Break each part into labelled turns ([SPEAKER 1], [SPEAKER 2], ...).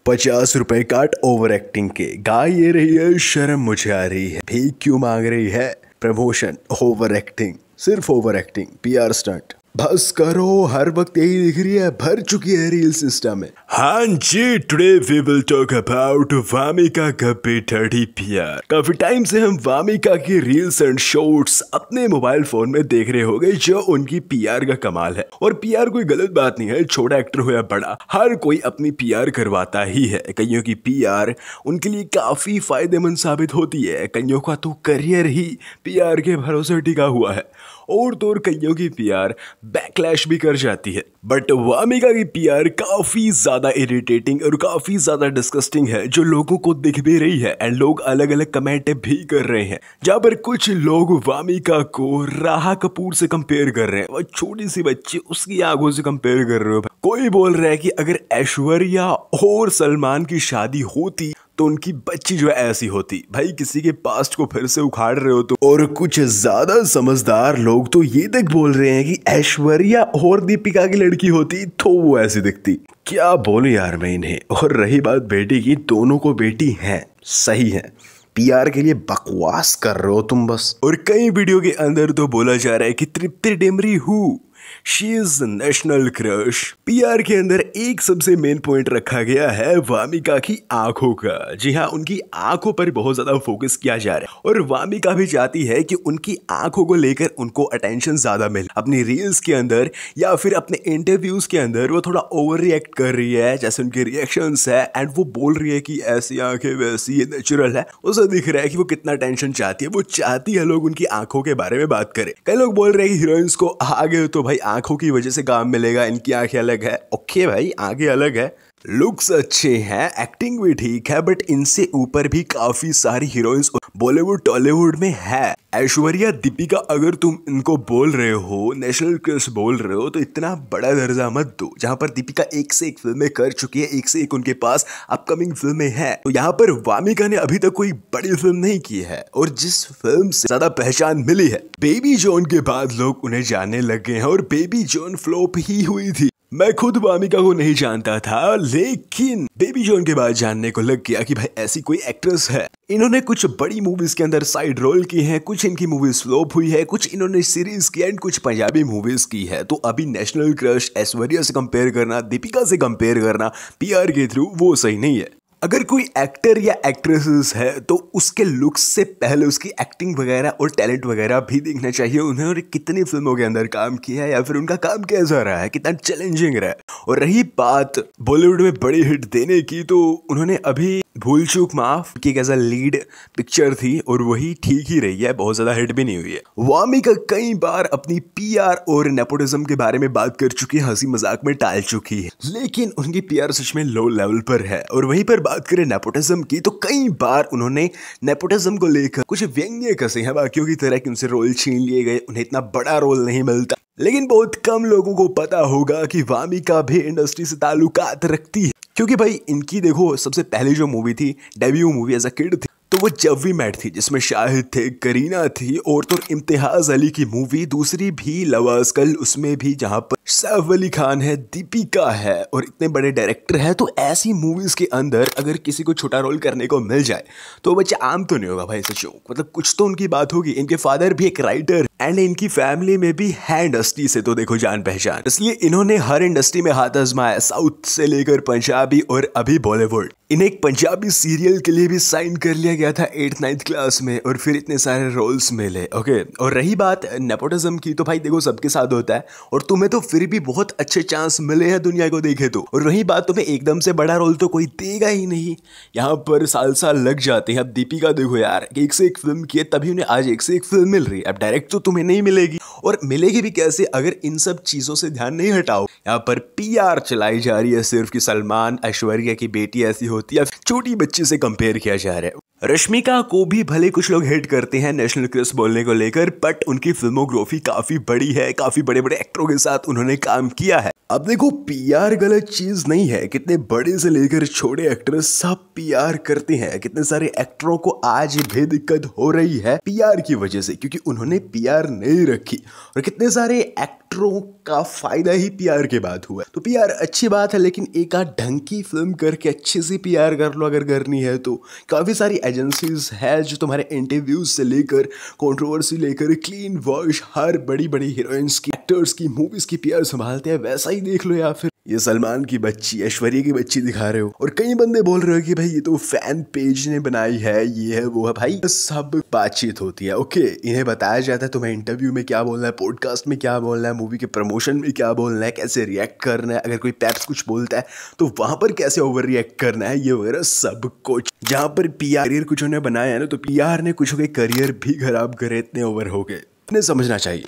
[SPEAKER 1] 50 रुपए काट over acting के। गाय ये रही है शर्म मुझे आ रही है, भीख क्यों मांग रही है। प्रमोशन ओवर एक्टिंग, सिर्फ ओवर एक्टिंग, पीआर स्टंट। बस करो, हर वक्त यही दिख रही है, भर चुकी है रील्स इंस्टा में। हाँ जी, today we will talk about Vamika Gabbi dirty PR. काफी टाइम से हम वामिका की रील्स एंड शॉर्ट्स अपने मोबाइल फोन में देख रहे होंगे, जो उनकी पीआर का कमाल है। और पीआर कोई गलत बात नहीं है, छोटा एक्टर हो या बड़ा, हर कोई अपनी पीआर करवाता ही है। कईयों की पीआर उनके लिए काफी फायदेमंद साबित होती है, कईयों का तो करियर ही पीआर के भरोसे टिका हुआ है, और तो और कईयों की पीआर बैकलैश भी कर जाती है। बट वामिका की पीआर काफी ज्यादा इरिटेटिंग और काफी ज्यादा डिस्गस्टिंग है, जो लोगों को दिख भी रही है एंड लोग अलग अलग कमेंट भी कर रहे हैं। जहां पर कुछ लोग वामिका को राहा कपूर से कंपेयर कर रहे हैं, वो छोटी सी बच्ची उसकी आंखों से कंपेयर कर रहे हो। कोई बोल रहा है कि अगर ऐश्वर्या और सलमान की शादी होती तो उनकी बच्ची जो है ऐसी होती। भाई किसी के पास्ट को फिर से उखाड़ रहे हो तो। और कुछ ज्यादा समझदार लोग तो ये तक बोल रहे हैं कि ऐश्वर्या और दीपिका की लड़की होती तो वो ऐसी दिखती। क्या बोले यार मैं इन्हें। और रही बात बेटी की, दोनों को बेटी है, सही है, पीआर के लिए बकवास कर रहे हो तुम बस। और कई वीडियो के अंदर तो बोला जा रहा है कि तृप्ति डिमरी हूँ, she is national crush. PR के अंदर एक सबसे मेन पॉइंट रखा गया है वामिका की आंखों का। जी हाँ, उनकी आंखों पर बहुत ज्यादा फोकस किया जा रहा है, और वामिका भी चाहती है कि उनकी आंखों को लेकर उनको अटेंशन ज्यादा मिले। अपनी रील्स के अंदर या फिर अपने इंटरव्यूज के अंदर वो थोड़ा ओवर रिएक्ट कर रही है, जैसे उनके रिएक्शंस है, एंड वो बोल रही है कि ऐसी आंखें वैसी, ये नेचुरल है। उसे दिख रहा है कि वो कितना टेंशन चाहती है, वो चाहती है लोग उनकी आंखों के बारे में बात करें। कई लोग बोल रहे हैं कि हीरोइंस को आगे तो भाई आंखों की वजह से काम मिलेगा, इनकी आंखें अलग है। ओके भाई, आंखें अलग है, लुक्स अच्छे हैं, एक्टिंग भी ठीक है, बट इनसे ऊपर भी काफी सारी हीरोइंस बॉलीवुड टॉलीवुड में है। ऐश्वर्या, दीपिका, अगर तुम इनको बोल रहे हो, नेशनल क्रश बोल रहे हो, तो इतना बड़ा दर्जा मत दो। जहां पर दीपिका एक से एक फिल्में कर चुकी है, एक से एक उनके पास अपकमिंग फिल्में हैं, तो यहाँ पर वामिका ने अभी तक कोई बड़ी फिल्म नहीं की है। और जिस फिल्म से ज्यादा पहचान मिली है, बेबी जॉन के बाद लोग उन्हें जानने लगे हैं, और बेबी जॉन फ्लॉप ही हुई थी। मैं खुद वामिका को नहीं जानता था, लेकिन बेबी जॉन के बाद जानने को लग गया कि भाई ऐसी कोई एक्ट्रेस है। इन्होंने कुछ बड़ी मूवीज के अंदर साइड रोल की हैं, कुछ इनकी मूवीज फ्लॉप हुई है, कुछ इन्होंने सीरीज की एंड कुछ पंजाबी मूवीज की है। तो अभी नेशनल क्रश ऐश्वर्या से कंपेयर करना, दीपिका से कंपेयर करना पीआर के थ्रू, वो सही नहीं है। अगर कोई एक्टर या एक्ट्रेसेस है तो उसके लुक्स से पहले उसकी एक्टिंग वगैरह और टैलेंट वगैरह भी देखना चाहिए उन्हें, और कितनी फिल्मों के अंदर काम किया है या फिर उनका काम कैसा रहा है, कितना चैलेंजिंग रहा है। और रही बात बॉलीवुड में बड़ी हिट देने की, तो उन्होंने अभी भूल चूक माफ की एज अ लीड पिक्चर थी, और वही ठीक ही रही है, बहुत ज्यादा हिट भी नहीं हुई है। वामिका कई बार अपनी पीआर और नेपोटिज्म के बारे में बात कर चुकी है, हंसी मजाक में टाल चुकी है, लेकिन उनकी पीआर सच में लो लेवल पर है। और वहीं पर बात करें नेपोटिज्म की, तो कई बार उन्होंने नेपोटिज्म को लेकर कुछ व्यंग्य कसे हैं बाकियों की तरह, कि उनसे रोल छीन लिए गए, उन्हें इतना बड़ा रोल नहीं मिलता। लेकिन बहुत कम लोगों को पता होगा कि वामिका भी इंडस्ट्री से ताल्लुकात रखती है, क्योंकि भाई इनकी देखो सबसे पहली जो मूवी थी, debut movie as a kid थी, तो वो जब वी मेट थी, जिसमें शाहिद थे, करीना थी, और तो इम्तियाज अली की मूवी दूसरी भी लव आजकल, उसमें भी जहां पर सैफ अली खान है, दीपिका है, और इतने बड़े डायरेक्टर है। तो ऐसी मूवीज के अंदर अगर किसी को छोटा रोल करने को मिल जाए तो बच्चा आम तो नहीं होगा भाई, सचो मतलब कुछ तो उनकी बात होगी। इनके फादर भी एक राइटर, एंड इनकी फैमिली में भी है इंडस्ट्री से तो देखो जान पहचान, इसलिए इन्होंने हर इंडस्ट्री में हाथ आजमाया, साउथ से लेकर पंजाबी और अभी बॉलीवुड। इन्हें एक पंजाबी सीरियल के लिए भी साइन कर लिया गया था 8th 9th क्लास में, और फिर इतने सारे रोल्स मिले। ओके, और रही बात नेपोटिज्म की, तो भाई देखो सबके साथ होता है, और तुम्हें तो फिर भी बहुत अच्छे चांस मिले हैं दुनिया को देखे तो। और रही बात, तुम्हें एकदम से बड़ा रोल तो कोई देगा ही नहीं, यहाँ पर साल साल लग जाते हैं। अब दीपिका देखो यार, एक से एक फिल्म की है, तभी उन्हें आज एक से एक फिल्म मिल रही है। अब डायरेक्ट तो तुम्हें नहीं मिलेगी, और मिलेगी भी कैसे अगर इन सब चीजों से ध्यान नहीं हटाओ। यहाँ पर पीआर चलाई जा रही है सिर्फ कि सलमान ऐश्वर्या की बेटी ऐसी होती होती है, छोटी बच्ची से कंपेयर किया जा रहा है। रश्मिका को भी भले कुछ लोग हेट करते हैं नेशनल क्रश बोलने को लेकर, बट उनकी फिल्मोग्राफी काफी बड़ी है, काफी बड़े बड़े एक्टरों के साथ उन्होंने काम किया है। अब देखो, पीआर गलत चीज नहीं है, कितने बड़े से लेकर छोटे एक्टर सब पीआर करते हैं। कितने सारे एक्टरों को आज भी दिक्कत हो रही है पीआर की वजह से, क्योंकि उन्होंने पीआर नहीं रखी, और कितने सारे एक्टरों का फायदा ही पीआर के बाद हुआ। तो पीआर अच्छी बात है, लेकिन एक आध ढंग की फिल्म करके अच्छी सी पीआर कर लो अगर करनी है तो। काफी सारी एजेंसीज है जो तुम्हारे इंटरव्यूज से लेकर कंट्रोवर्सी लेकर क्लीन वॉश हर बड़ी बड़ी हीरोइंस की, एक्टर्स की, मूवीज की पीआर संभालते हैं। वैसा ही देख लो, या फिर ये सलमान की बच्ची, ऐश्वर्या की बच्ची दिखा रहे हो, और कई बंदे बोल रहे हो कि भाई ये तो फैन पेज ने बनाई है, ये है वो है। भाई सब बातचीत होती है, ओके, इन्हें बताया जाता है तुम्हें इंटरव्यू में क्या बोलना है, पॉडकास्ट में क्या बोलना है, मूवी के प्रमोशन में क्या बोलना है, कैसे रिएक्ट करना है, अगर कोई पैप्स कुछ बोलता है तो वहां पर कैसे ओवर रिएक्ट करना है, ये वगैरह सब कुछ। जहां पर पीआर करियर कुछ उन्हें बनाया है ना, तो पीआर ने कुछ के करियर भी खराब करे, इतने ओवर हो गए, इन्हें समझना चाहिए।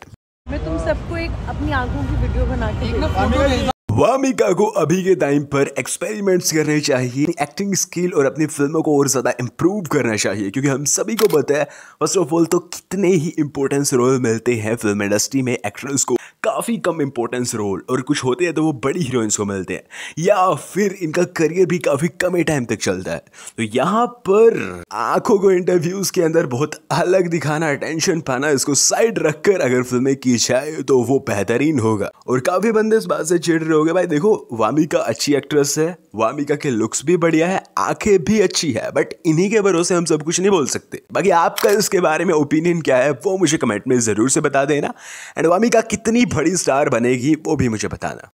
[SPEAKER 2] मैं तुम सबको एक अपनी आंखों की वीडियो बना के
[SPEAKER 1] वामिका को अभी के टाइम पर एक्सपेरिमेंट्स करने चाहिए, एक्टिंग स्किल और अपनी फिल्मों को और ज्यादा इंप्रूव करना चाहिए, क्योंकि हम सभी को पता है फर्स्ट ऑफ ऑल तो कितने ही इंपॉर्टेंस रोल मिलते हैं फिल्म इंडस्ट्री में एक्ट्रेस को, काफी कम इंपॉर्टेंस रोल, और कुछ होते हैं तो वो बड़ी हीरोइंस को मिलते हैं, या फिर इनका करियर भी काफी कम ही टाइम तक चलता है। तो यहाँ पर आंखों को इंटरव्यूज के अंदर बहुत अलग दिखाना, अटेंशन पाना, इसको साइड रखकर अगर फिल्में की जाए तो वो बेहतरीन होगा। और काफी बंदे इस बात से चिढ़ रहे होंगे, भाई देखो वामिका अच्छी एक्ट्रेस है, वामिका के लुक्स भी बढ़िया है, आंखें भी अच्छी है, बट इन्हीं के भरोसे हम सब कुछ नहीं बोल सकते। बाकी आपका इसके बारे में ओपिनियन क्या है वो मुझे कमेंट में जरूर से बता देना, एंड वामिका कितनी बड़ी स्टार बनेगी वो भी मुझे बताना।